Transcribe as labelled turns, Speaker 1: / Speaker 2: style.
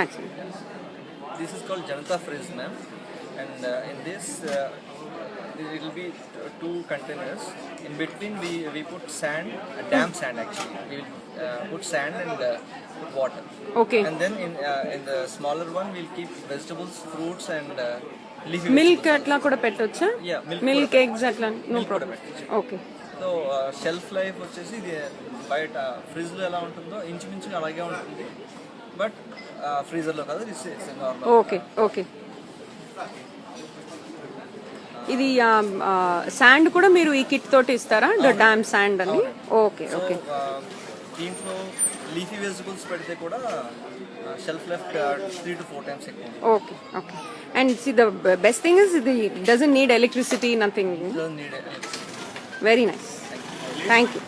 Speaker 1: Actually.
Speaker 2: This is called janata fridge, ma'am. And in this, it will be two containers. In between, we put sand, damp sand actually. We will put sand and put water.
Speaker 1: Okay.
Speaker 2: And then in the smaller one, we'll keep vegetables, fruits, and leafy
Speaker 1: Milk
Speaker 2: vegetables.
Speaker 1: atla kuda pettocha?
Speaker 2: Yeah,
Speaker 1: Milk eggs atla no
Speaker 2: milk
Speaker 1: problem.
Speaker 2: kuda pettochu.
Speaker 1: Okay.
Speaker 2: So shelf life వచ్చేసి ఇది బయట ఫ్రిడ్జ్లో ఎలా ఉంటుందో ఇంచుమించుగా అలాగే ఉంటుంది, but ఫ్రీజర్లో కాదు, నార్మల్.
Speaker 1: Okay okay. ఇది శాండ్ కూడా మీరు ఈ కిట్ తోటి ఇస్తారా? డామ్ శాండ్ అని. Okay okay.
Speaker 2: దీంట్లో లీఫీ వెజిటబుల్స్ పెడితే కూడా షెల్ఫ్ లైఫ్ 3 to 4 times ఎక్కువ.
Speaker 1: Okay okay. And see the best thing is ఇది doesn't need electricity, nothing.
Speaker 2: Doesn't need electricity.
Speaker 1: Very nice. Thank you.